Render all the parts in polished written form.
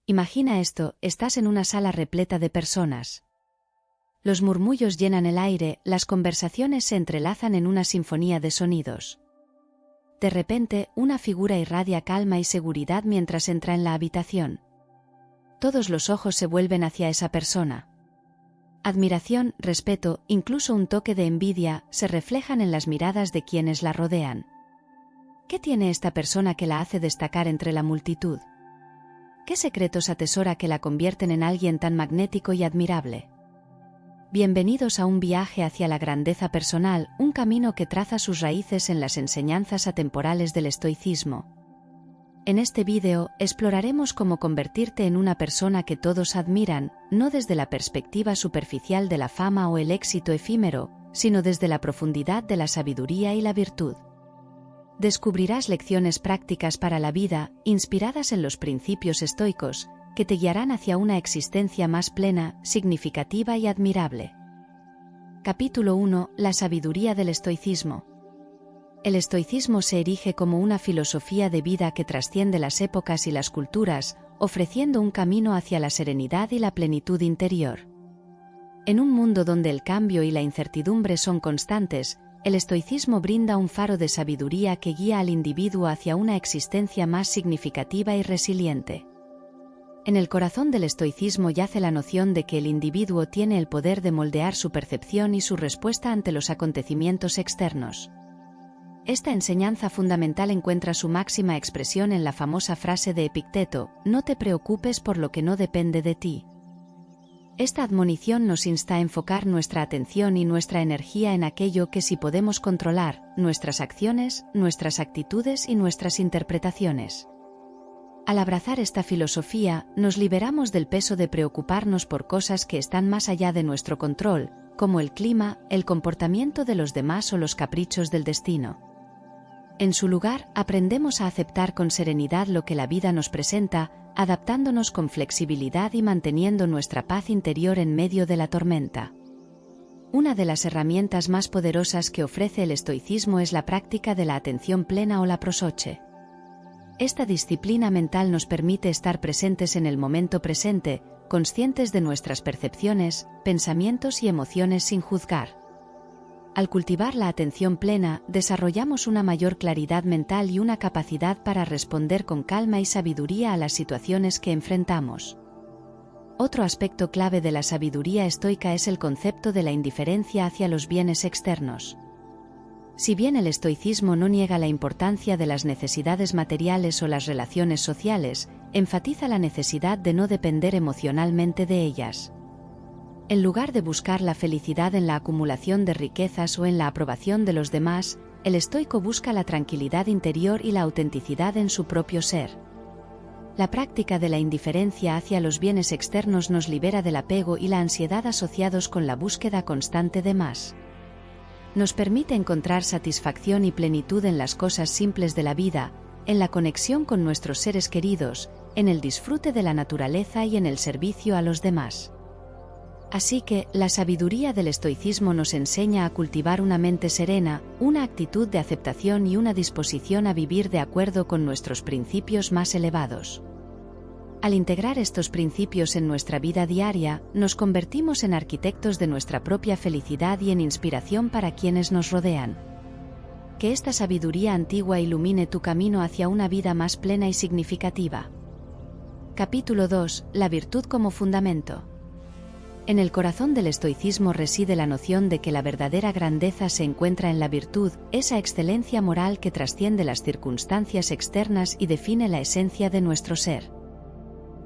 Imagina esto, estás en una sala repleta de personas. Los murmullos llenan el aire, las conversaciones se entrelazan en una sinfonía de sonidos. De repente, una figura irradia calma y seguridad mientras entra en la habitación. Todos los ojos se vuelven hacia esa persona. Admiración, respeto, incluso un toque de envidia, se reflejan en las miradas de quienes la rodean. ¿Qué tiene esta persona que la hace destacar entre la multitud? ¿Qué secretos atesora que la convierten en alguien tan magnético y admirable? Bienvenidos a un viaje hacia la grandeza personal, un camino que traza sus raíces en las enseñanzas atemporales del estoicismo. En este vídeo, exploraremos cómo convertirte en una persona que todos admiran, no desde la perspectiva superficial de la fama o el éxito efímero, sino desde la profundidad de la sabiduría y la virtud. Descubrirás lecciones prácticas para la vida, inspiradas en los principios estoicos, que te guiarán hacia una existencia más plena, significativa y admirable. Capítulo 1. La sabiduría del estoicismo. El estoicismo se erige como una filosofía de vida que trasciende las épocas y las culturas, ofreciendo un camino hacia la serenidad y la plenitud interior. En un mundo donde el cambio y la incertidumbre son constantes, el estoicismo brinda un faro de sabiduría que guía al individuo hacia una existencia más significativa y resiliente. En el corazón del estoicismo yace la noción de que el individuo tiene el poder de moldear su percepción y su respuesta ante los acontecimientos externos. Esta enseñanza fundamental encuentra su máxima expresión en la famosa frase de Epicteto: «No te preocupes por lo que no depende de ti». Esta admonición nos insta a enfocar nuestra atención y nuestra energía en aquello que sí podemos controlar: nuestras acciones, nuestras actitudes y nuestras interpretaciones. Al abrazar esta filosofía, nos liberamos del peso de preocuparnos por cosas que están más allá de nuestro control, como el clima, el comportamiento de los demás o los caprichos del destino. En su lugar, aprendemos a aceptar con serenidad lo que la vida nos presenta, adaptándonos con flexibilidad y manteniendo nuestra paz interior en medio de la tormenta. Una de las herramientas más poderosas que ofrece el estoicismo es la práctica de la atención plena o la prosoche. Esta disciplina mental nos permite estar presentes en el momento presente, conscientes de nuestras percepciones, pensamientos y emociones sin juzgar. Al cultivar la atención plena, desarrollamos una mayor claridad mental y una capacidad para responder con calma y sabiduría a las situaciones que enfrentamos. Otro aspecto clave de la sabiduría estoica es el concepto de la indiferencia hacia los bienes externos. Si bien el estoicismo no niega la importancia de las necesidades materiales o las relaciones sociales, enfatiza la necesidad de no depender emocionalmente de ellas. En lugar de buscar la felicidad en la acumulación de riquezas o en la aprobación de los demás, el estoico busca la tranquilidad interior y la autenticidad en su propio ser. La práctica de la indiferencia hacia los bienes externos nos libera del apego y la ansiedad asociados con la búsqueda constante de más. Nos permite encontrar satisfacción y plenitud en las cosas simples de la vida, en la conexión con nuestros seres queridos, en el disfrute de la naturaleza y en el servicio a los demás. Así que, la sabiduría del estoicismo nos enseña a cultivar una mente serena, una actitud de aceptación y una disposición a vivir de acuerdo con nuestros principios más elevados. Al integrar estos principios en nuestra vida diaria, nos convertimos en arquitectos de nuestra propia felicidad y en inspiración para quienes nos rodean. Que esta sabiduría antigua ilumine tu camino hacia una vida más plena y significativa. Capítulo 2. La virtud como fundamento. En el corazón del estoicismo reside la noción de que la verdadera grandeza se encuentra en la virtud, esa excelencia moral que trasciende las circunstancias externas y define la esencia de nuestro ser.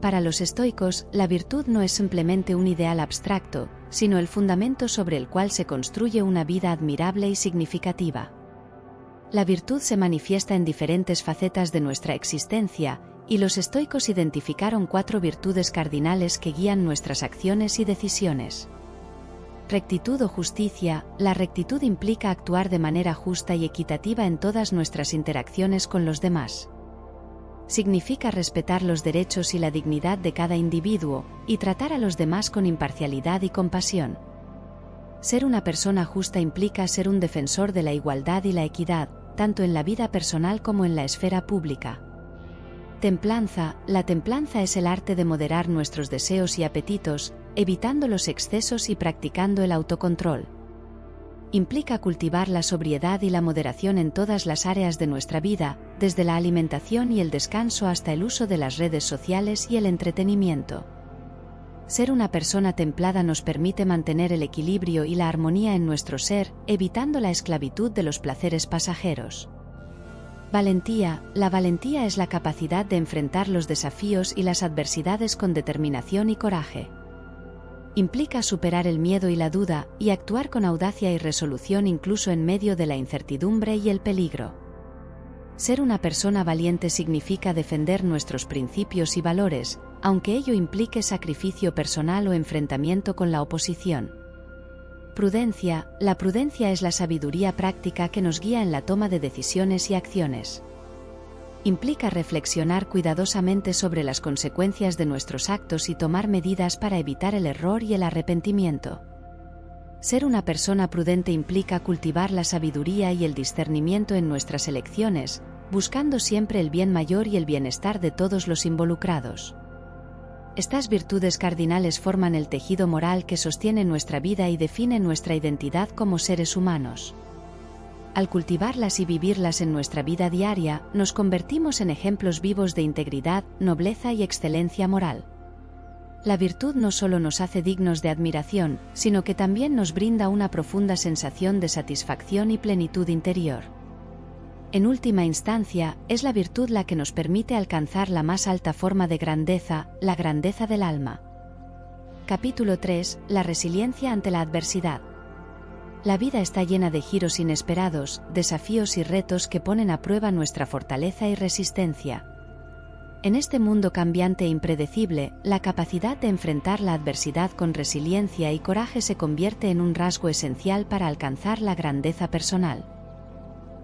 Para los estoicos, la virtud no es simplemente un ideal abstracto, sino el fundamento sobre el cual se construye una vida admirable y significativa. La virtud se manifiesta en diferentes facetas de nuestra existencia, y los estoicos identificaron 4 virtudes cardinales que guían nuestras acciones y decisiones. Rectitud o justicia. La rectitud implica actuar de manera justa y equitativa en todas nuestras interacciones con los demás. Significa respetar los derechos y la dignidad de cada individuo, y tratar a los demás con imparcialidad y compasión. Ser una persona justa implica ser un defensor de la igualdad y la equidad, tanto en la vida personal como en la esfera pública. Templanza. La templanza es el arte de moderar nuestros deseos y apetitos, evitando los excesos y practicando el autocontrol. Implica cultivar la sobriedad y la moderación en todas las áreas de nuestra vida, desde la alimentación y el descanso hasta el uso de las redes sociales y el entretenimiento. Ser una persona templada nos permite mantener el equilibrio y la armonía en nuestro ser, evitando la esclavitud de los placeres pasajeros. Valentía. La valentía es la capacidad de enfrentar los desafíos y las adversidades con determinación y coraje. Implica superar el miedo y la duda, y actuar con audacia y resolución incluso en medio de la incertidumbre y el peligro. Ser una persona valiente significa defender nuestros principios y valores, aunque ello implique sacrificio personal o enfrentamiento con la oposición. Prudencia. La prudencia es la sabiduría práctica que nos guía en la toma de decisiones y acciones. Implica reflexionar cuidadosamente sobre las consecuencias de nuestros actos y tomar medidas para evitar el error y el arrepentimiento. Ser una persona prudente implica cultivar la sabiduría y el discernimiento en nuestras elecciones, buscando siempre el bien mayor y el bienestar de todos los involucrados. Estas virtudes cardinales forman el tejido moral que sostiene nuestra vida y define nuestra identidad como seres humanos. Al cultivarlas y vivirlas en nuestra vida diaria, nos convertimos en ejemplos vivos de integridad, nobleza y excelencia moral. La virtud no solo nos hace dignos de admiración, sino que también nos brinda una profunda sensación de satisfacción y plenitud interior. En última instancia, es la virtud la que nos permite alcanzar la más alta forma de grandeza, la grandeza del alma. Capítulo 3. La resiliencia ante la adversidad. La vida está llena de giros inesperados, desafíos y retos que ponen a prueba nuestra fortaleza y resistencia. En este mundo cambiante e impredecible, la capacidad de enfrentar la adversidad con resiliencia y coraje se convierte en un rasgo esencial para alcanzar la grandeza personal.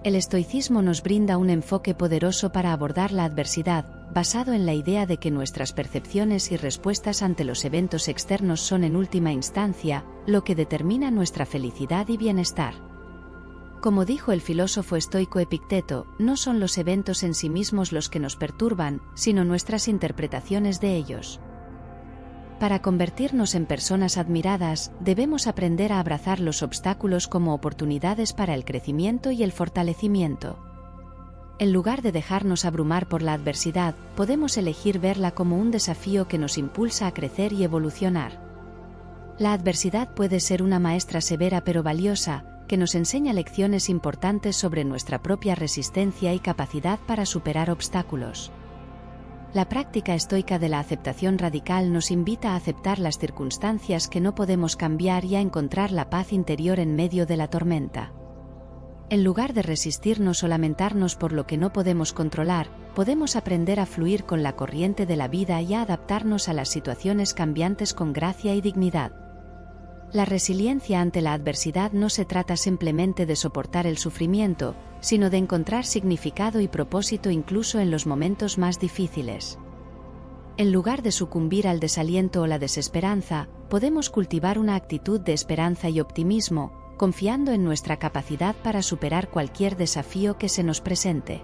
El estoicismo nos brinda un enfoque poderoso para abordar la adversidad, basado en la idea de que nuestras percepciones y respuestas ante los eventos externos son en última instancia, lo que determina nuestra felicidad y bienestar. Como dijo el filósofo estoico Epicteto, no son los eventos en sí mismos los que nos perturban, sino nuestras interpretaciones de ellos. Para convertirnos en personas admiradas, debemos aprender a abrazar los obstáculos como oportunidades para el crecimiento y el fortalecimiento. En lugar de dejarnos abrumar por la adversidad, podemos elegir verla como un desafío que nos impulsa a crecer y evolucionar. La adversidad puede ser una maestra severa pero valiosa, que nos enseña lecciones importantes sobre nuestra propia resistencia y capacidad para superar obstáculos. La práctica estoica de la aceptación radical nos invita a aceptar las circunstancias que no podemos cambiar y a encontrar la paz interior en medio de la tormenta. En lugar de resistirnos o lamentarnos por lo que no podemos controlar, podemos aprender a fluir con la corriente de la vida y a adaptarnos a las situaciones cambiantes con gracia y dignidad. La resiliencia ante la adversidad no se trata simplemente de soportar el sufrimiento, sino de encontrar significado y propósito incluso en los momentos más difíciles. En lugar de sucumbir al desaliento o la desesperanza, podemos cultivar una actitud de esperanza y optimismo, confiando en nuestra capacidad para superar cualquier desafío que se nos presente.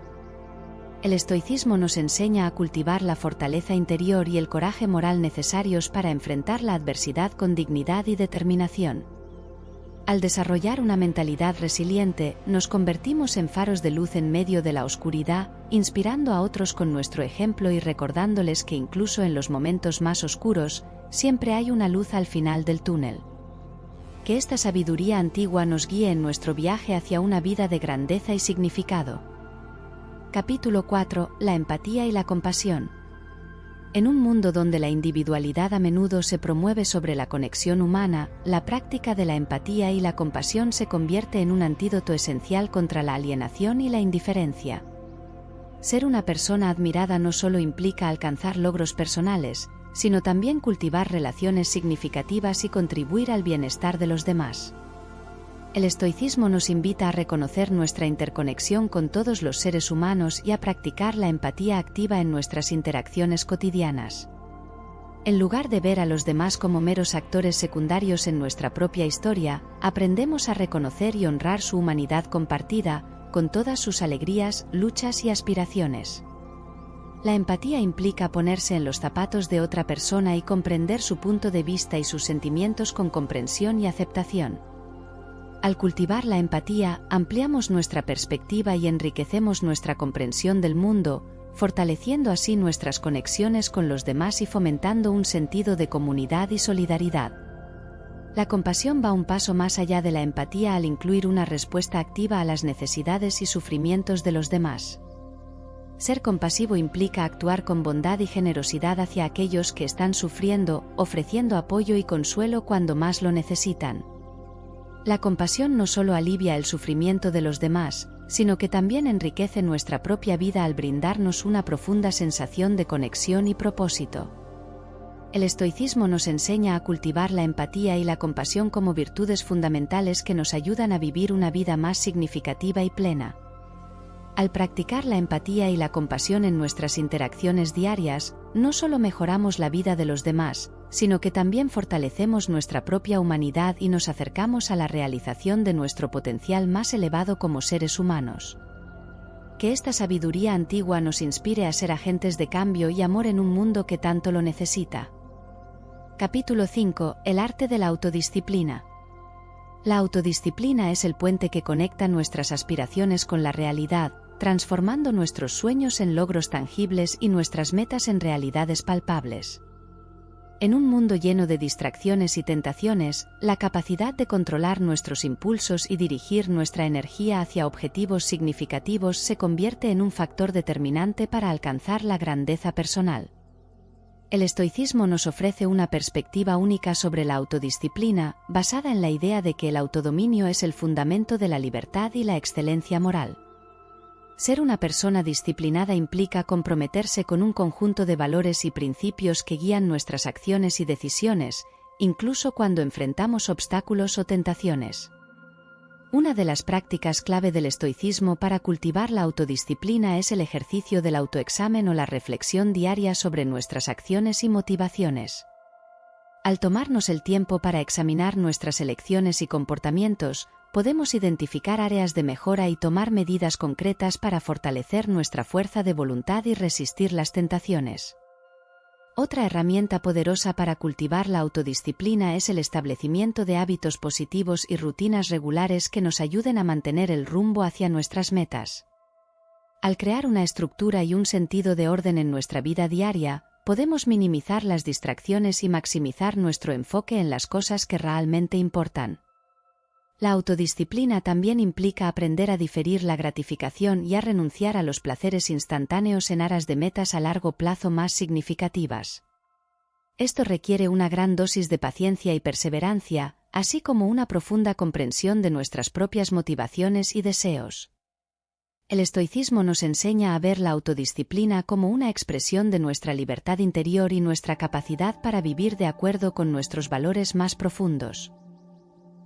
El estoicismo nos enseña a cultivar la fortaleza interior y el coraje moral necesarios para enfrentar la adversidad con dignidad y determinación. Al desarrollar una mentalidad resiliente, nos convertimos en faros de luz en medio de la oscuridad, inspirando a otros con nuestro ejemplo y recordándoles que incluso en los momentos más oscuros, siempre hay una luz al final del túnel. Que esta sabiduría antigua nos guíe en nuestro viaje hacia una vida de grandeza y significado. Capítulo 4. La empatía y la compasión. En un mundo donde la individualidad a menudo se promueve sobre la conexión humana, la práctica de la empatía y la compasión se convierte en un antídoto esencial contra la alienación y la indiferencia. Ser una persona admirada no solo implica alcanzar logros personales, sino también cultivar relaciones significativas y contribuir al bienestar de los demás. El estoicismo nos invita a reconocer nuestra interconexión con todos los seres humanos y a practicar la empatía activa en nuestras interacciones cotidianas. En lugar de ver a los demás como meros actores secundarios en nuestra propia historia, aprendemos a reconocer y honrar su humanidad compartida, con todas sus alegrías, luchas y aspiraciones. La empatía implica ponerse en los zapatos de otra persona y comprender su punto de vista y sus sentimientos con comprensión y aceptación. Al cultivar la empatía, ampliamos nuestra perspectiva y enriquecemos nuestra comprensión del mundo, fortaleciendo así nuestras conexiones con los demás y fomentando un sentido de comunidad y solidaridad. La compasión va un paso más allá de la empatía al incluir una respuesta activa a las necesidades y sufrimientos de los demás. Ser compasivo implica actuar con bondad y generosidad hacia aquellos que están sufriendo, ofreciendo apoyo y consuelo cuando más lo necesitan. La compasión no solo alivia el sufrimiento de los demás, sino que también enriquece nuestra propia vida al brindarnos una profunda sensación de conexión y propósito. El estoicismo nos enseña a cultivar la empatía y la compasión como virtudes fundamentales que nos ayudan a vivir una vida más significativa y plena. Al practicar la empatía y la compasión en nuestras interacciones diarias, no solo mejoramos la vida de los demás, sino que también fortalecemos nuestra propia humanidad y nos acercamos a la realización de nuestro potencial más elevado como seres humanos. Que esta sabiduría antigua nos inspire a ser agentes de cambio y amor en un mundo que tanto lo necesita. Capítulo 5. El arte de la autodisciplina. La autodisciplina es el puente que conecta nuestras aspiraciones con la realidad, transformando nuestros sueños en logros tangibles y nuestras metas en realidades palpables. En un mundo lleno de distracciones y tentaciones, la capacidad de controlar nuestros impulsos y dirigir nuestra energía hacia objetivos significativos se convierte en un factor determinante para alcanzar la grandeza personal. El estoicismo nos ofrece una perspectiva única sobre la autodisciplina, basada en la idea de que el autodominio es el fundamento de la libertad y la excelencia moral. Ser una persona disciplinada implica comprometerse con un conjunto de valores y principios que guían nuestras acciones y decisiones, incluso cuando enfrentamos obstáculos o tentaciones. Una de las prácticas clave del estoicismo para cultivar la autodisciplina es el ejercicio del autoexamen o la reflexión diaria sobre nuestras acciones y motivaciones. Al tomarnos el tiempo para examinar nuestras elecciones y comportamientos, podemos identificar áreas de mejora y tomar medidas concretas para fortalecer nuestra fuerza de voluntad y resistir las tentaciones. Otra herramienta poderosa para cultivar la autodisciplina es el establecimiento de hábitos positivos y rutinas regulares que nos ayuden a mantener el rumbo hacia nuestras metas. Al crear una estructura y un sentido de orden en nuestra vida diaria, podemos minimizar las distracciones y maximizar nuestro enfoque en las cosas que realmente importan. La autodisciplina también implica aprender a diferir la gratificación y a renunciar a los placeres instantáneos en aras de metas a largo plazo más significativas. Esto requiere una gran dosis de paciencia y perseverancia, así como una profunda comprensión de nuestras propias motivaciones y deseos. El estoicismo nos enseña a ver la autodisciplina como una expresión de nuestra libertad interior y nuestra capacidad para vivir de acuerdo con nuestros valores más profundos.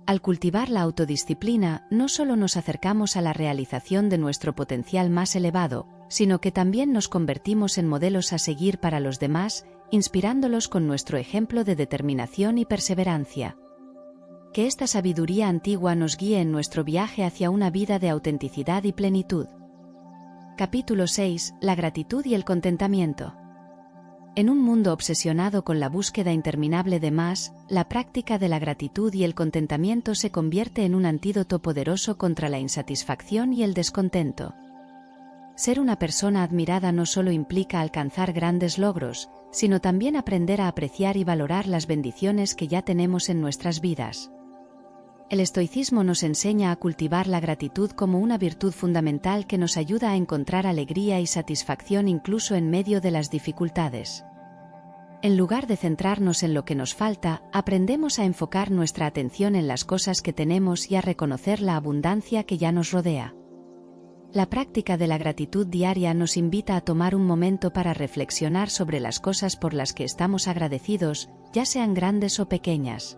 Al cultivar la autodisciplina, no solo nos acercamos a la realización de nuestro potencial más elevado, sino que también nos convertimos en modelos a seguir para los demás, inspirándolos con nuestro ejemplo de determinación y perseverancia. Que esta sabiduría antigua nos guíe en nuestro viaje hacia una vida de autenticidad y plenitud. Capítulo 6. La gratitud y el contentamiento. En un mundo obsesionado con la búsqueda interminable de más, la práctica de la gratitud y el contentamiento se convierte en un antídoto poderoso contra la insatisfacción y el descontento. Ser una persona admirada no solo implica alcanzar grandes logros, sino también aprender a apreciar y valorar las bendiciones que ya tenemos en nuestras vidas. El estoicismo nos enseña a cultivar la gratitud como una virtud fundamental que nos ayuda a encontrar alegría y satisfacción incluso en medio de las dificultades. En lugar de centrarnos en lo que nos falta, aprendemos a enfocar nuestra atención en las cosas que tenemos y a reconocer la abundancia que ya nos rodea. La práctica de la gratitud diaria nos invita a tomar un momento para reflexionar sobre las cosas por las que estamos agradecidos, ya sean grandes o pequeñas.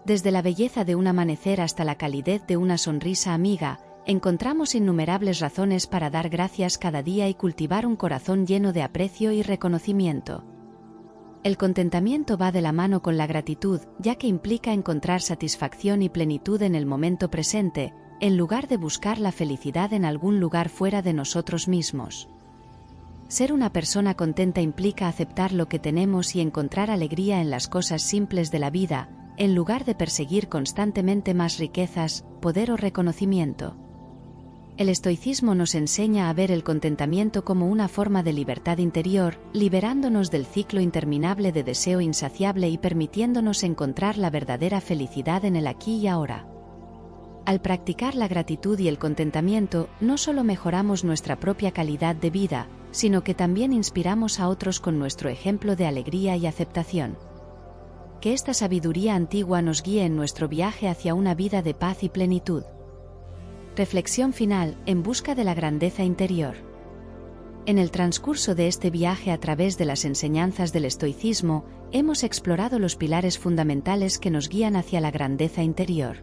Desde la belleza de un amanecer hasta la calidez de una sonrisa amiga, encontramos innumerables razones para dar gracias cada día y cultivar un corazón lleno de aprecio y reconocimiento. El contentamiento va de la mano con la gratitud, ya que implica encontrar satisfacción y plenitud en el momento presente, en lugar de buscar la felicidad en algún lugar fuera de nosotros mismos. Ser una persona contenta implica aceptar lo que tenemos y encontrar alegría en las cosas simples de la vida, en lugar de perseguir constantemente más riquezas, poder o reconocimiento. El estoicismo nos enseña a ver el contentamiento como una forma de libertad interior, liberándonos del ciclo interminable de deseo insaciable y permitiéndonos encontrar la verdadera felicidad en el aquí y ahora. Al practicar la gratitud y el contentamiento, no solo mejoramos nuestra propia calidad de vida, sino que también inspiramos a otros con nuestro ejemplo de alegría y aceptación. Que esta sabiduría antigua nos guíe en nuestro viaje hacia una vida de paz y plenitud. Reflexión final, en busca de la grandeza interior. En el transcurso de este viaje a través de las enseñanzas del estoicismo, hemos explorado los pilares fundamentales que nos guían hacia la grandeza interior.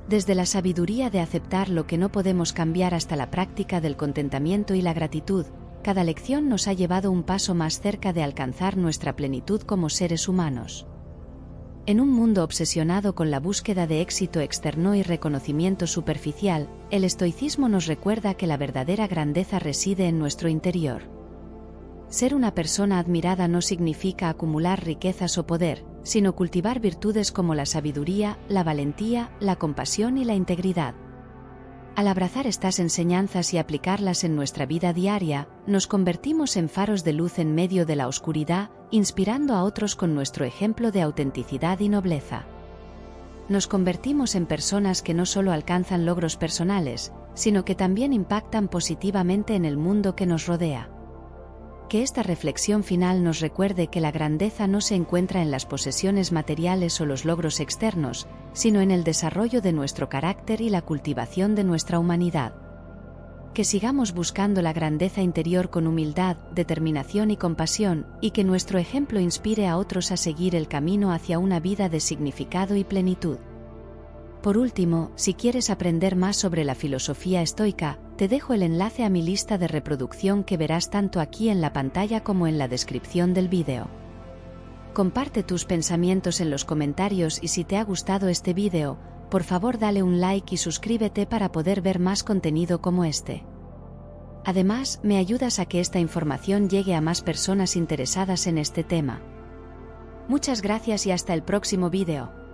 Desde la sabiduría de aceptar lo que no podemos cambiar hasta la práctica del contentamiento y la gratitud, cada lección nos ha llevado un paso más cerca de alcanzar nuestra plenitud como seres humanos. En un mundo obsesionado con la búsqueda de éxito externo y reconocimiento superficial, el estoicismo nos recuerda que la verdadera grandeza reside en nuestro interior. Ser una persona admirada no significa acumular riquezas o poder, sino cultivar virtudes como la sabiduría, la valentía, la compasión y la integridad. Al abrazar estas enseñanzas y aplicarlas en nuestra vida diaria, nos convertimos en faros de luz en medio de la oscuridad, inspirando a otros con nuestro ejemplo de autenticidad y nobleza. Nos convertimos en personas que no solo alcanzan logros personales, sino que también impactan positivamente en el mundo que nos rodea. Que esta reflexión final nos recuerde que la grandeza no se encuentra en las posesiones materiales o los logros externos, sino en el desarrollo de nuestro carácter y la cultivación de nuestra humanidad. Que sigamos buscando la grandeza interior con humildad, determinación y compasión, y que nuestro ejemplo inspire a otros a seguir el camino hacia una vida de significado y plenitud. Por último, si quieres aprender más sobre la filosofía estoica, te dejo el enlace a mi lista de reproducción que verás tanto aquí en la pantalla como en la descripción del vídeo. Comparte tus pensamientos en los comentarios y si te ha gustado este vídeo, por favor dale un like y suscríbete para poder ver más contenido como este. Además, me ayudas a que esta información llegue a más personas interesadas en este tema. Muchas gracias y hasta el próximo vídeo.